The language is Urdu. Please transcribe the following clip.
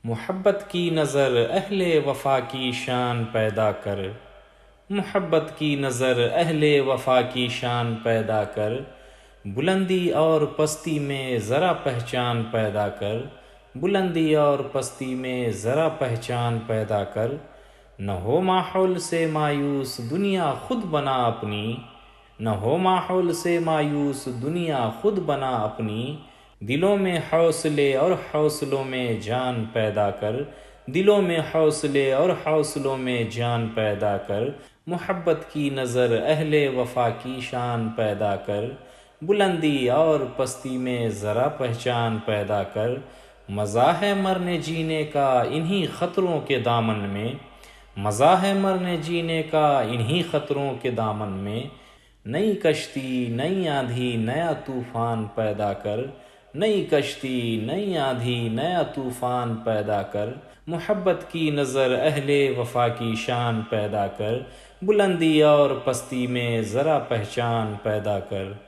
محبت کی نظر اہل وفا کی شان پیدا کر، محبت کی نظر اہل وفا کی شان پیدا کر، بلندی اور پستی میں ذرا پہچان پیدا کر، بلندی اور پستی میں ذرا پہچان پیدا کر، نہ ہو ماحول سے مایوس دنیا خود بنا اپنی، نہ ہو ماحول سے مایوس دنیا خود بنا اپنی، دلوں میں حوصلے اور حوصلوں میں جان پیدا کر، دلوں میں حوصلے اور حوصلوں میں جان پیدا کر، محبت کی نظر اہل وفا کی شان پیدا کر، بلندی اور پستی میں ذرا پہچان پیدا کر، مزہ ہے مرنے جینے کا انہی خطروں کے دامن میں، مزہ ہے مرنے جینے کا انہی خطروں کے دامن میں، نئی کشتی نئی آندھی نیا طوفان پیدا کر، نئی کشتی نئی آندھی نیا طوفان پیدا کر، محبت کی نظر اہل وفا کی شان پیدا کر، بلندی اور پستی میں ذرا پہچان پیدا کر۔